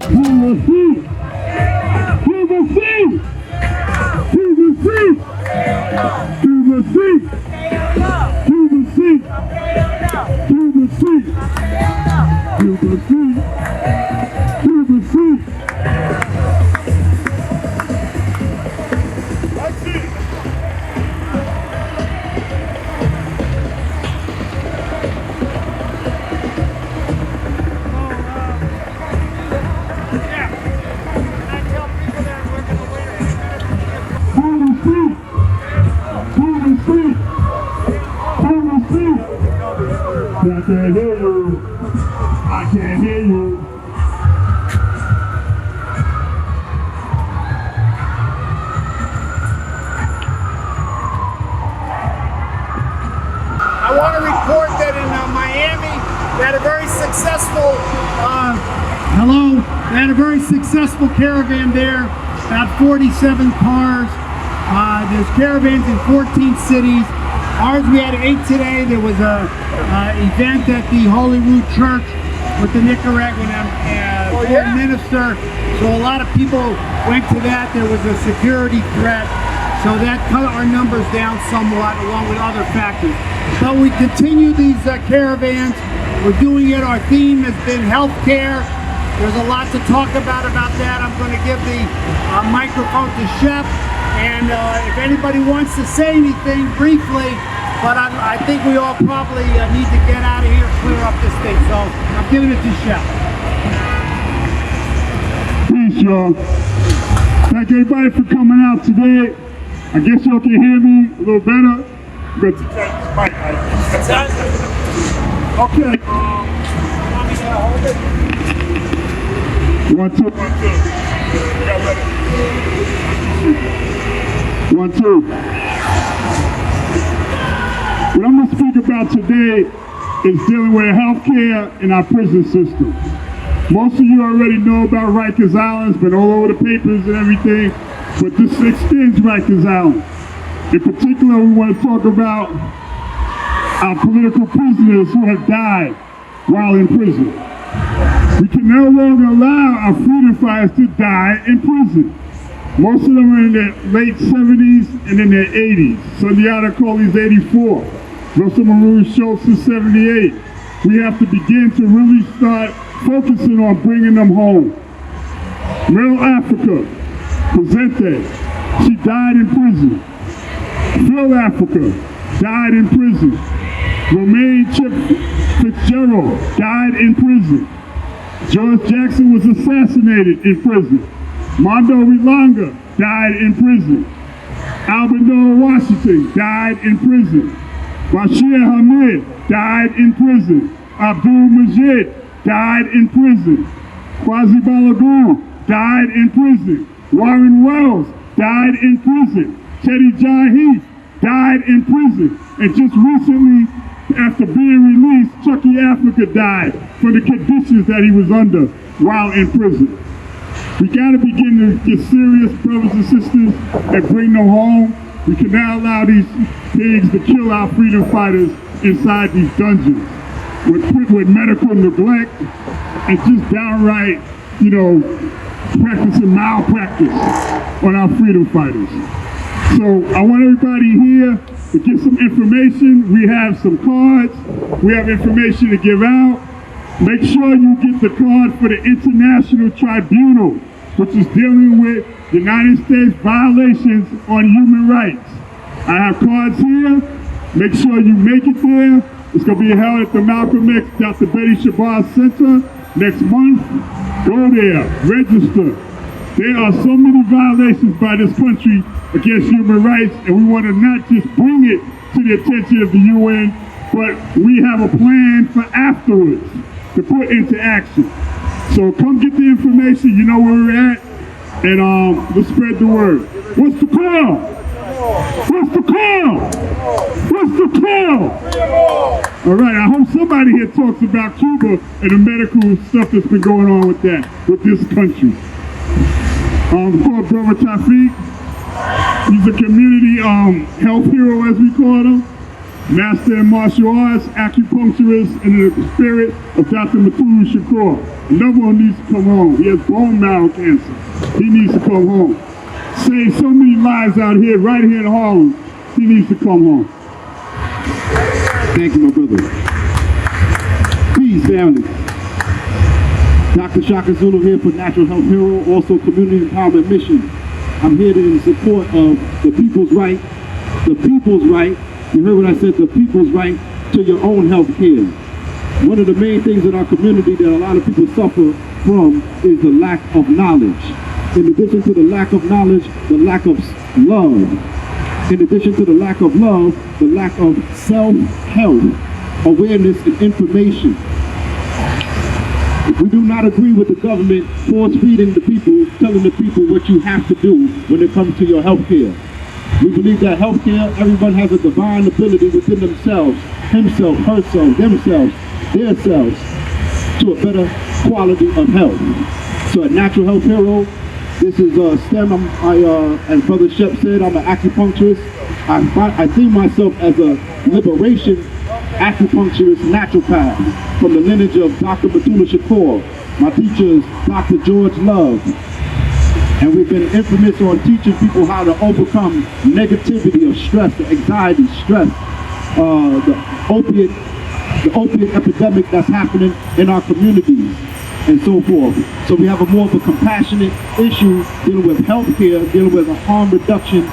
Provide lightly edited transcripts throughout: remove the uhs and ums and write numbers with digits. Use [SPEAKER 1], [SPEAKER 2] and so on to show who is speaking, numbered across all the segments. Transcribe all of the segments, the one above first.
[SPEAKER 1] Cuba Sí! Cuba Sí! Cuba Sí! Cuba Sí! Cuba Sí! Cuba Sí! Cuba Sí! Cuba Sí! I can't hear you. I can't hear you.
[SPEAKER 2] I want to report that in Miami, they had a very successful, they had a very successful caravan there, about 47 cars. There's caravans in 14 cities. Ours, we had 8 today. There was a event at the Holy Rood Church with the Nicaraguan foreign minister. So a lot of people went to that. There was a security threat. So that cut our numbers down somewhat along with other factors. But we continue these caravans. We're doing it. Our theme has been healthcare. There's a lot to talk about that. I'm going to give the microphone to Shep. And if anybody wants to say anything briefly, but I think we all probably need to get out of here, clear up this thing. So I'm giving it to Shep.
[SPEAKER 1] Peace, y'all. Thank everybody for coming out today. I guess y'all can hear me a little better. Good. Okay. One, two. One, two. What I'm going to speak about today is dealing with healthcare in our prison system. Most of you already know about Rikers Island. It's been all over the papers and everything, but this extends Rikers Island. In particular, we want to talk about our political prisoners who have died while in prison. We can no longer allow our freedom fighters to die in prison. Most of them are in their late 70s and in their 80s. Sundiata Colley's 84. Russell Maroon Schultz is 78. We have to begin to really start focusing on bringing them home. Middle Africa, Presente, she died in prison. Phil Africa died in prison. Romaine Chip Fitzgerald died in prison. George Jackson was assassinated in prison. Mondo Wilanga died in prison. Albert Washington died in prison. Bashir Hamid died in prison. Abdul Majid died in prison. Kwazi Balagoon died in prison. Warren Wells died in prison. Teddy Jaheith died in prison. And just recently, after being released, Chucky Africa died for the conditions that he was under while in prison. We gotta begin to get serious, brothers and sisters, and bring them home. We cannot allow these pigs to kill our freedom fighters inside these dungeons with medical neglect and just downright, practicing malpractice on our freedom fighters. So I want everybody here to get some information. We have some cards. We have information to give out. Make sure you get the card for the International Tribunal, which is dealing with United States violations on human rights. I have cards here. Make sure you make it there. It's going to be held at the Malcolm X Dr. Betty Shabazz Center next month. Go there, register. There are so many violations by this country against human rights, and we want to not just bring it to the attention of the UN, but we have a plan for afterwards to put into action. So come get the information, you know where we're at, and let's spread the word. What's the call? What's the call? What's the call? All right, I hope somebody here talks about Cuba and the medical stuff that's been going on with that, with this country. Called Brother Tafiq. He's a community health hero, as we call him. master in martial arts, acupuncturist, and in the spirit of Dr. Mathuru Shakur. Another one needs to come home. He has bone marrow cancer. He needs to come home. Saved so many lives out here, right here in Harlem. He needs to come home.
[SPEAKER 3] Thank you, my brother. Peace, family. Dr. Shaka Zulu here for Natural Health Hero, also Community Empowerment Mission. I'm here in support of the people's right. The people's right. You heard what I said, the people's right to your own health care. One of the main things in our community that a lot of people suffer from is the lack of knowledge. In addition to the lack of knowledge, the lack of love. In addition to the lack of love, the lack of self-help, awareness, and information. We do not agree with the government force-feeding the people, telling the people what you have to do when it comes to your health care. We believe that healthcare, everyone has a divine ability within themselves, himself, herself, themselves, their selves, to a better quality of health. So at Natural Health Hero, this is STEM. As Brother Shep said, I'm an acupuncturist. I see myself as a liberation acupuncturist naturopath from the lineage of Dr. Mathuru Shakur. My teacher is Dr. George Love. And we've been infamous on teaching people how to overcome negativity of stress, the anxiety, stress, the opiate epidemic that's happening in our communities, and so forth. So we have a more of a compassionate issue dealing with healthcare, dealing with a harm reduction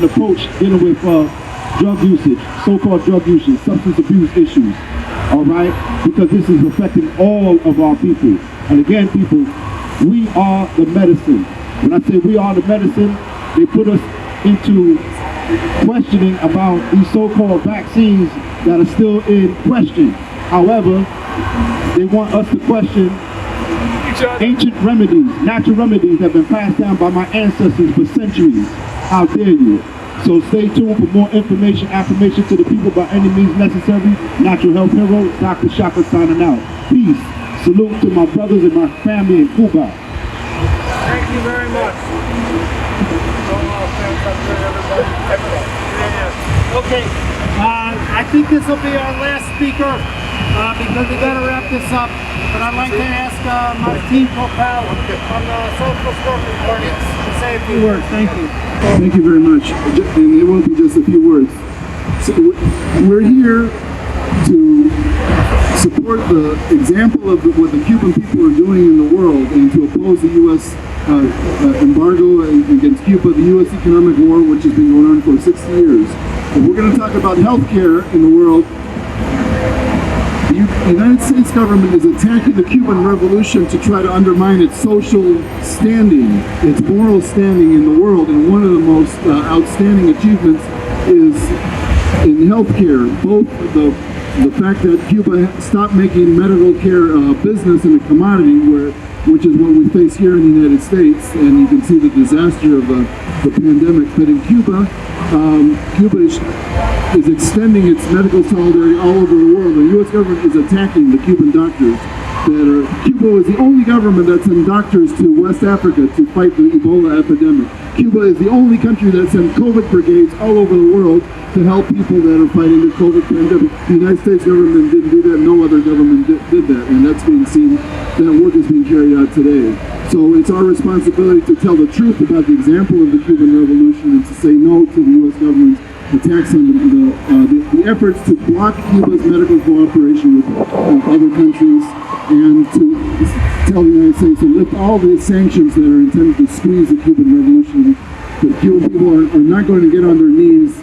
[SPEAKER 3] approach, dealing with drug usage, so-called drug usage, substance abuse issues. All right, because this is affecting all of our people. And again, people, we are the medicine. When I say we are the medicine, they put us into questioning about these so-called vaccines that are still in question. However, they want us to question ancient remedies, natural remedies that have been passed down by my ancestors for centuries. How dare you? So stay tuned for more information, affirmation to the people by any means necessary. Natural Health Hero, Dr. Shaka signing out. Peace. Salute to my brothers and my family in Cuba.
[SPEAKER 2] Thank you very much. Okay, I think this will be our last speaker because we got to wrap this up. But I'd like to ask Martin Popel from the Socialist Workers Party to say a few words. Thank you.
[SPEAKER 4] Thank you very much. And it won't be just a few words. So we're here to support the example of what the Cuban people are doing in the world and to oppose the U.S. Embargo against Cuba, the U.S. economic war, which has been going on for 60 years. But we're going to talk about healthcare in the world. The United States government is attacking the Cuban Revolution to try to undermine its social standing, its moral standing in the world. And one of the most outstanding achievements is in healthcare. Both the fact that Cuba stopped making medical care a business and a commodity, which is what we face here in the United States, and you can see the disaster of the pandemic. But in Cuba, Cuba is extending its medical solidarity all over the world. The U.S. government is attacking the Cuban doctors. Cuba is the only government that sent doctors to West Africa to fight the Ebola epidemic. Cuba is the only country that sent COVID brigades all over the world to help people that are fighting the COVID pandemic. The United States government didn't do that. No other government did that, and that's being seen. That work is being carried out today. So it's our responsibility to tell the truth about the example of the Cuban Revolution and to say no to the U.S. government's attacks on the efforts to block Cuba's medical cooperation with other countries, and to tell the United States to lift all the sanctions that are intended to squeeze the Cuban Revolution. The Cuban people are not going to get on their knees,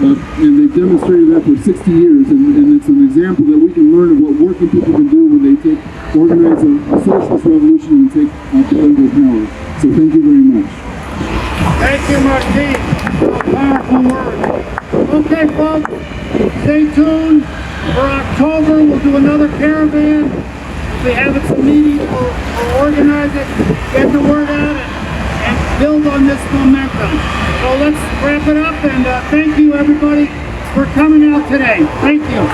[SPEAKER 4] and they've demonstrated that for 60 years, and it's an example that we can learn of what working people can do when they organize a socialist revolution and take political power. So thank you very much.
[SPEAKER 2] Thank you, Martin. Powerful words. Okay, folks, stay tuned for October. We'll do another caravan. If we have some meetings, we'll organize it, get the word out, and build on this momentum. So let's wrap it up, and thank you, everybody, for coming out today. Thank you.